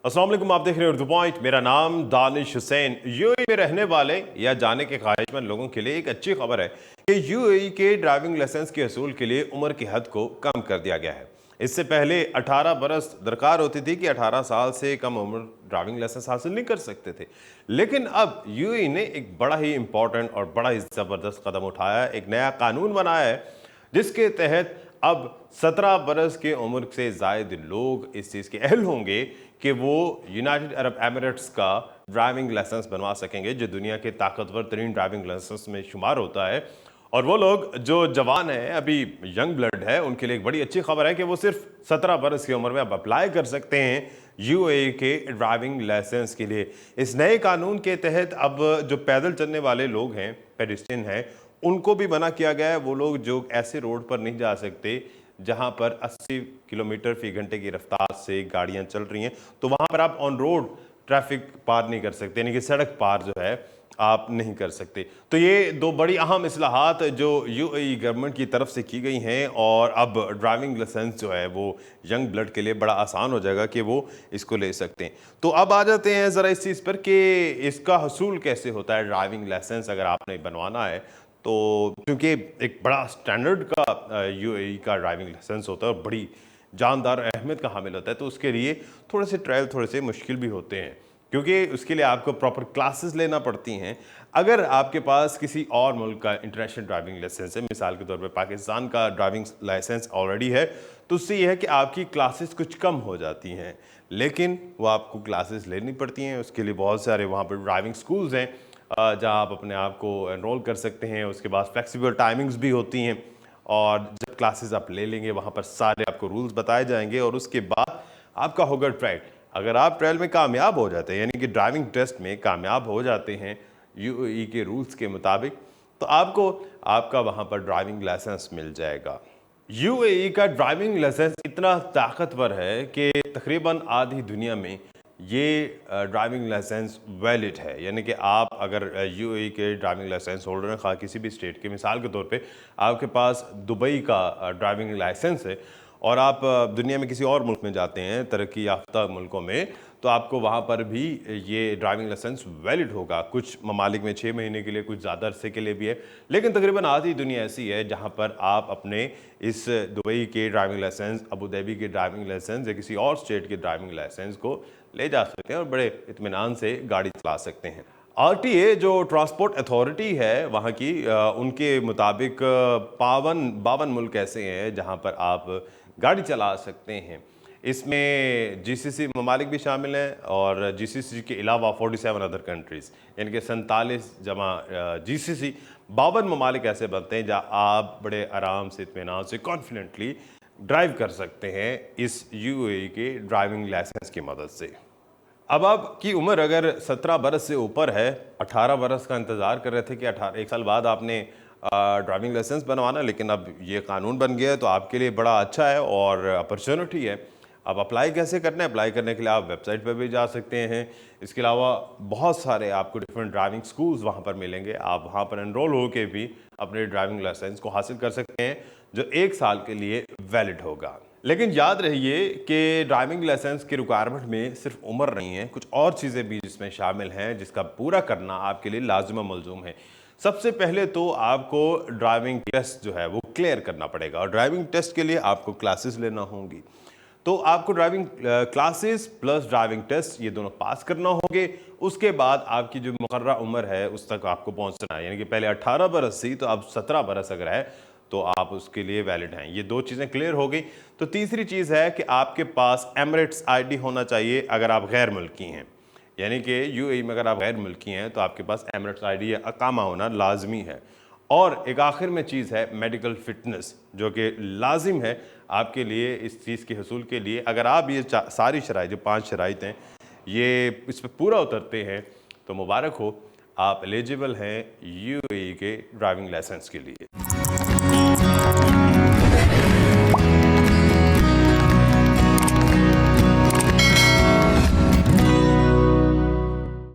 अस्सलाम वालेकुम, आप देख रहे हैं उर्दू पॉइंट। मेरा नाम दानिश हुसैन। यूएई में रहने वाले या जाने के ख्वाहिशमंद लोगों के लिए एक अच्छी खबर है कि यूएई के ड्राइविंग लाइसेंस के हसूल के लिए उम्र की हद को कम कर दिया गया है। इससे पहले 18 बरस दरकार होती थी कि 18 साल से कम उम्र ड्राइविंग लाइसेंस हासिल नहीं कर सकते थे। लेकिन अब यूएई ने एक बड़ा ही इंपॉर्टेंट और बड़ा ही ज़बरदस्त कदम उठाया है। एक नया कानून बनाया है जिसके तहत अब 17 बरस के उम्र से ज़ायद लोग इस चीज़ के अहल होंगे कि वो यूनाइटेड अरब एमिरेट्स का ड्राइविंग लाइसेंस बनवा सकेंगे, जो दुनिया के ताकतवर तरीन ड्राइविंग लाइसेंस में शुमार होता है। और वो लोग जो जवान हैं, अभी यंग ब्लड है, उनके लिए एक बड़ी अच्छी खबर है कि वो सिर्फ 17 बरस की उम्र में अब अप्लाई कर सकते हैं यूएई के ड्राइविंग लाइसेंस के लिए। इस नए कानून के तहत अब जो पैदल चलने वाले लोग हैं, पेडिस्ट्रियन हैं, उनको भी मना किया गया है। वो लोग जो ऐसे रोड पर नहीं जा सकते जहां पर 80 किलोमीटर फी घंटे की रफ्तार से गाड़ियां चल रही हैं, तो वहां पर आप ऑन रोड ट्रैफिक पार नहीं कर सकते, यानी कि सड़क पार जो है आप नहीं कर सकते। तो ये दो बड़ी अहम इस्लाहात जो यूएई गवर्नमेंट की तरफ से की गई हैं, और अब ड्राइविंग लाइसेंस जो है वो यंग ब्लड के लिए बड़ा आसान हो जाएगा कि वो इसको ले सकते हैं। तो अब आ जाते हैं ज़रा इस चीज़ पर कि इसका हसूल कैसे होता है ड्राइविंग लाइसेंस अगर आपने बनवाना है। तो क्योंकि एक बड़ा स्टैंडर्ड का यूएई का ड्राइविंग लाइसेंस होता है और बड़ी जानदार अहमियत का हामिल होता है, तो उसके लिए थोड़े से ट्रायल थोड़े से मुश्किल भी होते हैं, क्योंकि उसके लिए आपको प्रॉपर क्लासेस लेना पड़ती हैं। अगर आपके पास किसी और मुल्क का इंटरनेशनल ड्राइविंग लाइसेंस है, मिसाल के तौर पे पाकिस्तान का ड्राइविंग लाइसेंस ऑलरेडी है, तो उससे यह है कि आपकी क्लासेस कुछ कम हो जाती हैं, लेकिन वो आपको क्लासेस लेनी पड़ती हैं। उसके लिए बहुत सारे वहाँ पर ड्राइविंग स्कूल्स हैं जहाँ आप अपने आप को एनरोल कर सकते हैं। उसके बाद फ्लेक्सिबल टाइमिंग्स भी होती हैं, और जब क्लासेस आप ले लेंगे वहाँ पर सारे आपको रूल्स बताए जाएंगे, और उसके बाद आपका होगा ट्रायल। अगर आप ट्रायल में कामयाब हो जाते हैं, यानी कि ड्राइविंग टेस्ट में कामयाब हो जाते हैं यूएई के रूल्स के मुताबिक, तो आपको आपका वहाँ पर ड्राइविंग लाइसेंस मिल जाएगा। यूएई का ड्राइविंग लाइसेंस इतना ताकतवर है कि तकरीबन आधी दुनिया में ये ड्राइविंग लाइसेंस वैलिड है। यानी कि आप अगर यूएई के ड्राइविंग लाइसेंस होल्डर हैं, खा किसी भी स्टेट के, मिसाल के तौर पे आपके पास दुबई का ड्राइविंग लाइसेंस है, और आप दुनिया में किसी और मुल्क में जाते हैं, तरक्की याफ्ता मुल्कों में, तो आपको वहाँ पर भी ये ड्राइविंग लाइसेंस वैलिड होगा। कुछ ममालिक में 6 महीने के लिए, कुछ ज़्यादा अरसे के लिए भी है, लेकिन तकरीबन आधी दुनिया ऐसी है जहाँ पर आप अपने इस दुबई के ड्राइविंग लाइसेंस, अबू धाबी के ड्राइविंग लाइसेंस या किसी और स्टेट के ड्राइविंग लाइसेंस को ले जा सकते हैं और बड़े इत्मीनान से गाड़ी चला सकते हैं। आरटीए जो ट्रांसपोर्ट अथॉरिटी है वहाँ की, उनके मुताबिक 52 मुल्क ऐसे हैं जहाँ पर आप गाड़ी चला सकते हैं। इसमें जीसीसी ममालिक भी शामिल हैं, और जीसीसी के अलावा 47 अदर कंट्रीज़, यानी कि 47 जमा जीसीसी 52 ममालिक ऐसे बनते हैं जहाँ आप बड़े आराम से, इत्मीनान से, कॉन्फिडेंटली ड्राइव कर सकते हैं इस यूएई के ड्राइविंग लाइसेंस की मदद से। अब आपकी उम्र अगर 17 बरस से ऊपर है, 18 बरस का इंतज़ार कर रहे थे कि 1 साल बाद आपने ड्राइविंग लाइसेंस बनवाना, लेकिन अब ये कानून बन गया है, तो आपके लिए बड़ा अच्छा है और अपॉर्चुनिटी है। अब अप्लाई कैसे करना है? अप्लाई करने के लिए आप वेबसाइट पर भी जा सकते हैं। इसके अलावा बहुत सारे आपको डिफरेंट ड्राइविंग स्कूल्स वहाँ पर मिलेंगे। आप वहाँ पर एनरोल होकर भी अपने ड्राइविंग लाइसेंस को हासिल कर सकते हैं, जो 1 साल के लिए वैलिड होगा। लेकिन याद रहिए कि ड्राइविंग लाइसेंस की रिक्वायरमेंट में सिर्फ उम्र नहीं है, कुछ और चीज़ें भी इसमें शामिल हैं जिसका पूरा करना आपके लिए लाजिम मलजूम है। सबसे पहले तो आपको ड्राइविंग टेस्ट जो है वो क्लियर करना पड़ेगा, और ड्राइविंग टेस्ट के लिए आपको क्लासेस लेना होंगी। तो आपको driving classes plus driving test ये दोनों पास करना होंगे। उसके बाद आपकी जो मुकर्ररा उम्र है उस तक आपको पहुंचना है, यानी कि पहले 18 बरस थी, तो अब 17 बरस अगर है तो आप उसके लिए वैलिड हैं। ये 2 चीज़ें क्लियर हो गई। तो तीसरी चीज़ है कि आपके पास एमिरेट्स आईडी होना चाहिए अगर आप गैर मुल्की हैं, यानी कि यूएई में अगर आप गैर मुल्की हैं तो आपके पास एमिरेट्स आईडी या अकामा होना लाजमी है। और एक आखिर में चीज़ है मेडिकल फिटनेस, जो कि लाजिम है आपके लिए इस चीज़ के हसूल के लिए। अगर आप ये सारी शराइत, जो 5 शराइत हैं, ये इस पर पूरा उतरते हैं तो मुबारक हो, आप एलिजिबल हैं यूएई के ड्राइविंग लाइसेंस के लिए।